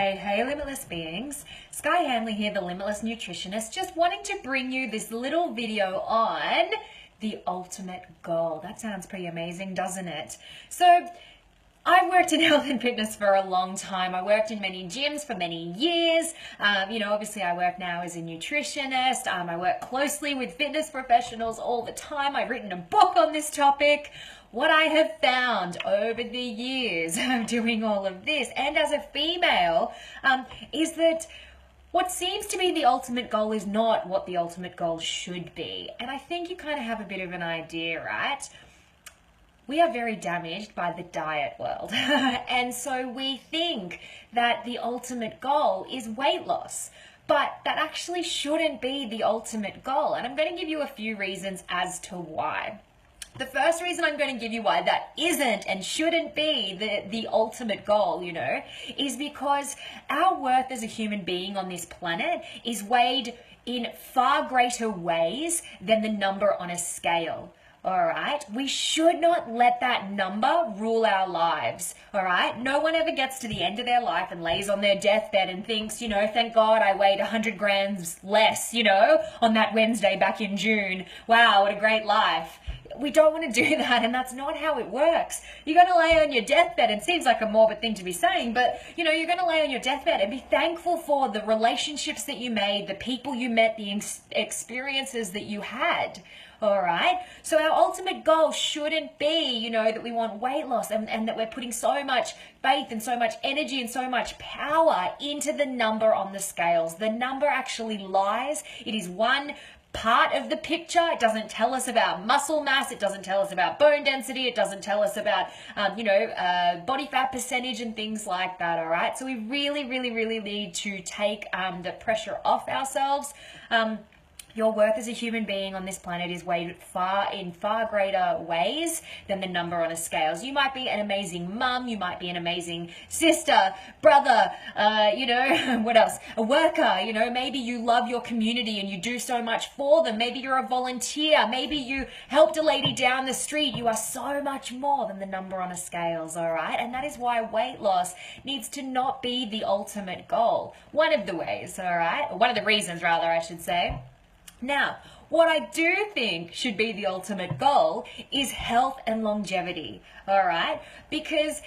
Hey, Limitless beings. Sky Hanley here, the Limitless Nutritionist, just wanting to bring you this little video on the ultimate goal. That sounds pretty amazing, doesn't it? So, I've worked in health and fitness for a long time. I worked in many gyms for many years. Obviously I work now as a nutritionist. I work closely with fitness professionals all the time. I've written a book on this topic. What I have found over the years of doing all of this, and as a female, is that what seems to be the ultimate goal is not what the ultimate goal should be. And I think you kind of have a bit of an idea, right? We are very damaged by the diet world. And so we think that the ultimate goal is weight loss. But that actually shouldn't be the ultimate goal. And I'm going to give you a few reasons as to why. The first reason I'm going to give you why that isn't and shouldn't be the ultimate goal, is because our worth as a human being on this planet is weighed in far greater ways than the number on a scale. All right, we should not let that number rule our lives. All right, no one ever gets to the end of their life and lays on their deathbed and thinks, thank God I weighed 100 grams less, on that Wednesday back in June. Wow, what a great life. We don't want to do that, and that's not how it works. You're going to lay on your deathbed. It seems like a morbid thing to be saying, but you're going to lay on your deathbed and be thankful for the relationships that you made, the people you met, the experiences that you had. All right. So our ultimate goal shouldn't be, that we want weight loss and that we're putting so much faith and so much energy and so much power into the number on the scales. The number actually lies. It is one part of the picture. It doesn't tell us about muscle mass. It doesn't tell us about bone density. It doesn't tell us about, body fat percentage and things like that. All right. So we really, really, really need to take the pressure off ourselves. Your worth as a human being on this planet is weighed in far greater ways than the number on a scales. You might be an amazing mum, you might be an amazing sister, brother, what else? A worker, maybe you love your community and you do so much for them. Maybe you're a volunteer, maybe you helped a lady down the street. You are so much more than the number on a scales, all right? And that is why weight loss needs to not be the ultimate goal. One of the ways, all right? Or one of the reasons, rather, I should say. Now, what I do think should be the ultimate goal is health and longevity, all right? Because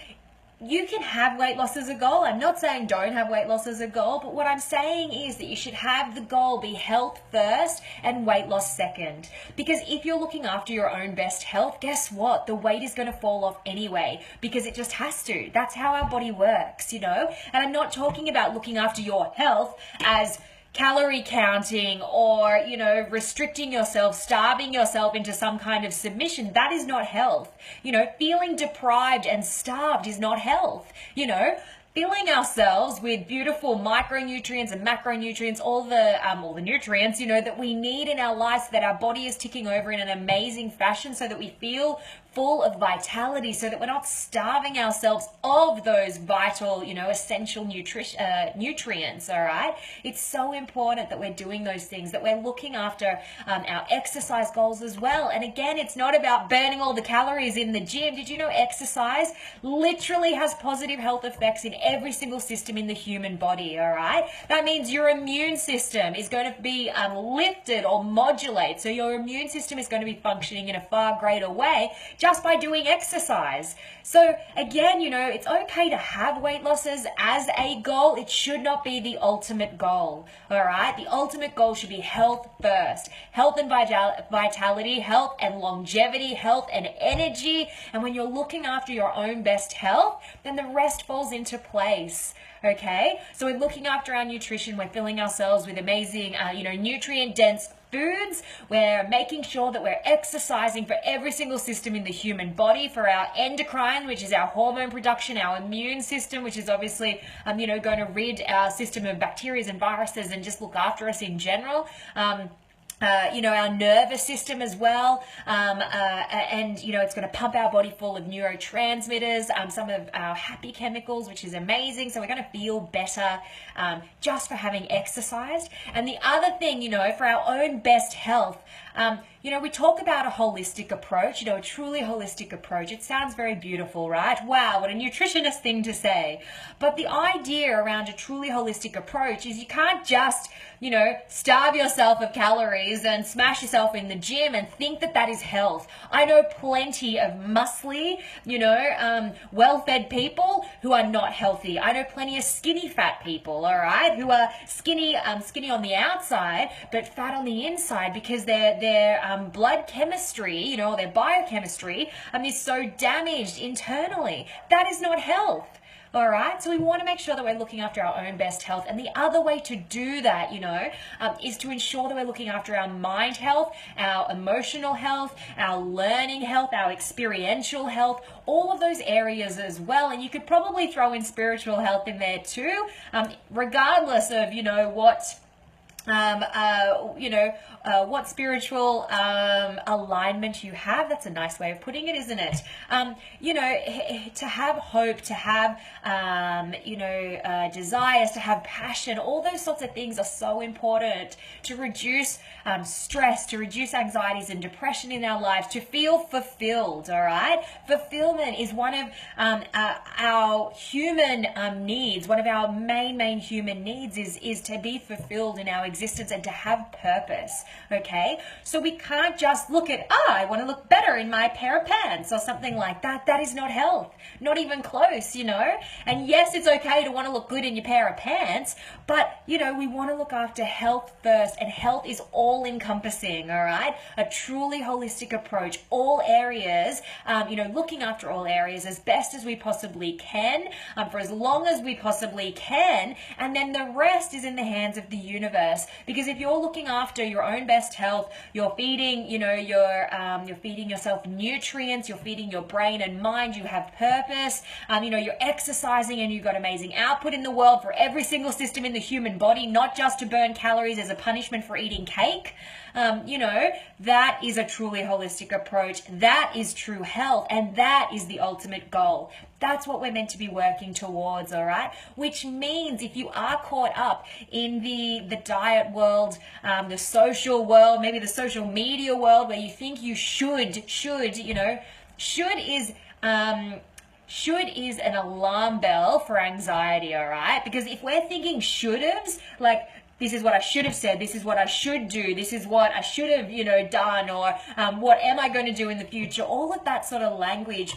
you can have weight loss as a goal. I'm not saying don't have weight loss as a goal, but what I'm saying is that you should have the goal be health first and weight loss second. Because if you're looking after your own best health, guess what? The weight is going to fall off anyway because it just has to. That's how our body works, And I'm not talking about looking after your health as calorie counting or, restricting yourself, starving yourself into some kind of submission. That is not health. Feeling deprived and starved is not health. Filling ourselves with beautiful micronutrients and macronutrients, all the nutrients, that we need in our lives so that our body is ticking over in an amazing fashion so that we feel full of vitality, so that we're not starving ourselves of those vital, essential nutrients, all right? It's so important that we're doing those things, that we're looking after our exercise goals as well. And again, it's not about burning all the calories in the gym. Did you know exercise literally has positive health effects in every single system in the human body, all right? That means your immune system is going to be lifted or modulate. So your immune system is going to be functioning in a far greater way just by doing exercise. So again, it's okay to have weight losses as a goal. It should not be the ultimate goal, all right? The ultimate goal should be health first. Health and vitality, health and longevity, health and energy. And when you're looking after your own best health, then the rest falls into place. Okay, so we're looking after our nutrition. We're filling ourselves with amazing, nutrient-dense foods. We're making sure that we're exercising for every single system in the human body, for our endocrine, which is our hormone production, our immune system, which is obviously, going to rid our system of bacteria and viruses and just look after us in general. our nervous system as well. And, it's going to pump our body full of neurotransmitters, some of our happy chemicals, which is amazing. So we're going to feel better just for having exercised. And the other thing, for our own best health, we talk about a holistic approach, a truly holistic approach. It sounds very beautiful, right? Wow, what a nutritionist thing to say. But the idea around a truly holistic approach is you can't just, starve yourself of calories and smash yourself in the gym and think that that is health. I know plenty of muscly, well-fed people who are not healthy. I know plenty of skinny fat people, all right, who are skinny on the outside, but fat on the inside because their blood chemistry, their biochemistry is so damaged internally. That is not health. All right, so we want to make sure that we're looking after our own best health. And the other way to do that, is to ensure that we're looking after our mind health, our emotional health, our learning health, our experiential health, all of those areas as well. And you could probably throw in spiritual health in there too, regardless of, what spiritual alignment you have. That's a nice way of putting it, isn't it? To have hope, to have, desires, to have passion, all those sorts of things are so important to reduce stress, to reduce anxieties and depression in our lives, to feel fulfilled, all right? Fulfillment is one of our human needs. One of our main human needs is to be fulfilled in our existence and to have purpose, okay? So we can't just look at, I want to look better in my pair of pants or something like that. That is not health, not even close, And yes, it's okay to want to look good in your pair of pants, but, we want to look after health first, and health is all encompassing, all right? A truly holistic approach, all areas, looking after all areas as best as we possibly can, for as long as we possibly can, and then the rest is in the hands of the universe. Because if you're looking after your own best health, you're feeding, you're feeding yourself nutrients, you're feeding your brain and mind, you have purpose, you're exercising and you've got amazing output in the world for every single system in the human body, not just to burn calories as a punishment for eating cake. That is a truly holistic approach. That is true health, and that is the ultimate goal. That's what we're meant to be working towards, all right? Which means if you are caught up in the diet world, the social world, maybe the social media world, where you think you should is an alarm bell for anxiety, all right? Because if we're thinking should-haves, like, this is what I should have said, this is what I should do, this is what I should have, done, or what am I going to do in the future, all of that sort of language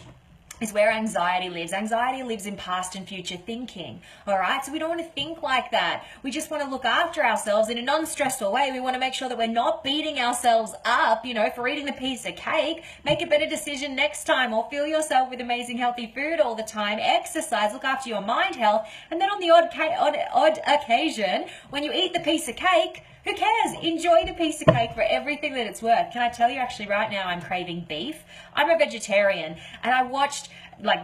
is where anxiety lives. Anxiety lives in past and future thinking, all right? So we don't want to think like that. We just want to look after ourselves in a non-stressful way. We want to make sure that we're not beating ourselves up, for eating the piece of cake. Make a better decision next time, or fill yourself with amazing healthy food all the time. Exercise, look after your mind health, and then on the odd occasion, when you eat the piece of cake, who cares? Enjoy the piece of cake for everything that it's worth. Can I tell you, actually, right now I'm craving beef. I'm a vegetarian, and I watched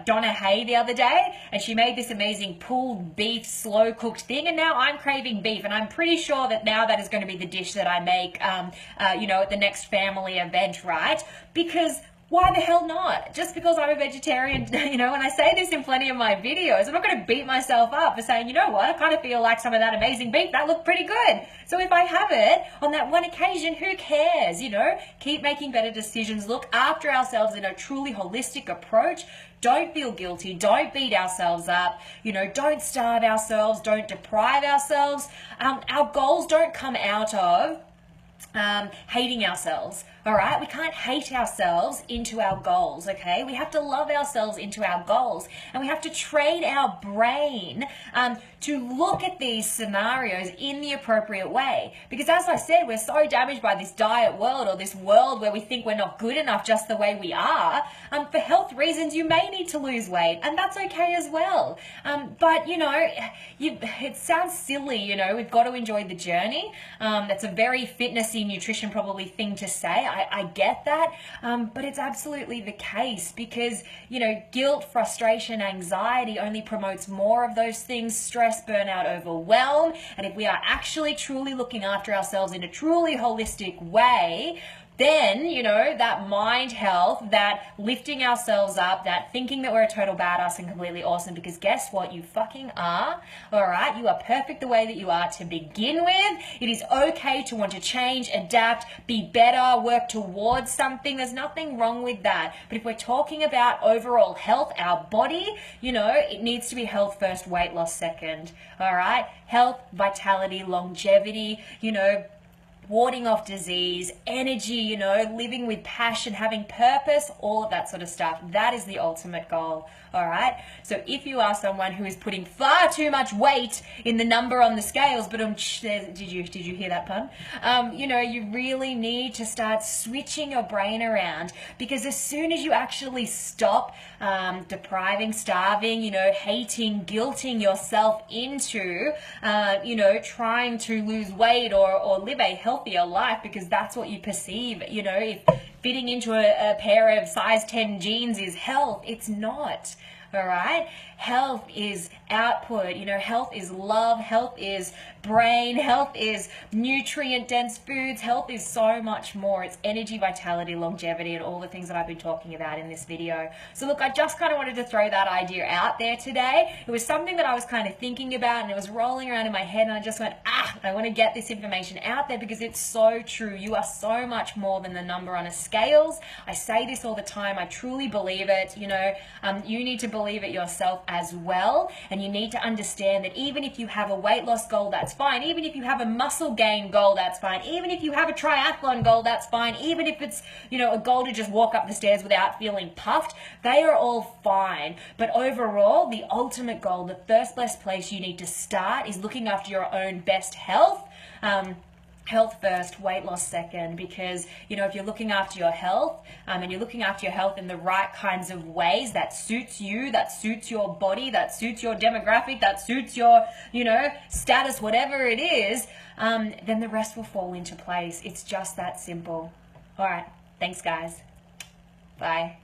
Donna Hay the other day, and she made this amazing pulled beef slow cooked thing, and now I'm craving beef, and I'm pretty sure that now that is going to be the dish that I make, at the next family event, right? Because why the hell not? Just because I'm a vegetarian, and I say this in plenty of my videos, I'm not going to beat myself up for saying, what, I kind of feel like some of that amazing beef, that looked pretty good. So if I have it on that one occasion, who cares, Keep making better decisions, look after ourselves in a truly holistic approach. Don't feel guilty, don't beat ourselves up, don't starve ourselves, don't deprive ourselves. Our goals don't come out of hating ourselves. All right, we can't hate ourselves into our goals, okay? We have to love ourselves into our goals, and we have to train our brain to look at these scenarios in the appropriate way. Because as I said, we're so damaged by this diet world, or this world where we think we're not good enough just the way we are. For health reasons, you may need to lose weight, and that's okay as well. But, it sounds silly, we've got to enjoy the journey. That's a very fitness fancy nutrition probably thing to say. I get that, but it's absolutely the case because, you know, guilt, frustration, anxiety only promotes more of those things: stress, burnout, overwhelm. And if we are actually truly looking after ourselves in a truly holistic way, then, you know, that mind health, that lifting ourselves up, that thinking that we're a total badass and completely awesome, because guess what? You fucking are. All right? You are perfect the way that you are to begin with. It is okay to want to change, adapt, be better, work towards something. There's nothing wrong with that. But if we're talking about overall health, our body, you know, it needs to be health first, weight loss second. All right? Health, vitality, longevity, you know, warding off disease, energy, you know, living with passion, having purpose, all of that sort of stuff. That is the ultimate goal, all right? So if you are someone who is putting far too much weight in the number on the scales, but did you hear that pun? You know, you really need to start switching your brain around, because as soon as you actually stop depriving, starving, you know, hating, guilting yourself into, you know, trying to lose weight or live a healthier life, because that's what you perceive. You know, if fitting into a pair of size 10 jeans is health, it's not. All right? Health is output. You know, health is love. Health is brain. Health is nutrient dense foods. Health is so much more. It's energy, vitality, longevity, and all the things that I've been talking about in this video. So look, I just kind of wanted to throw that idea out there today. It was something that I was kind of thinking about, and it was rolling around in my head, and I just went, I want to get this information out there because it's so true. You are so much more than the number on a scales. I say this all the time. I truly believe it. You know, you need to believe it yourself as well, and you need to understand that even if you have a weight loss goal, that's fine. Even if you have a muscle gain goal, that's fine. Even if you have a triathlon goal, that's fine. Even if it's, you know, a goal to just walk up the stairs without feeling puffed, they are all fine. But overall, the ultimate goal, the first best place you need to start is looking after your own best health. Health first, weight loss second, because, you know, if you're looking after your health and you're looking after your health in the right kinds of ways that suits you, that suits your body, that suits your demographic, that suits your, you know, status, whatever it is, then the rest will fall into place. It's just that simple. All right. Thanks, guys. Bye.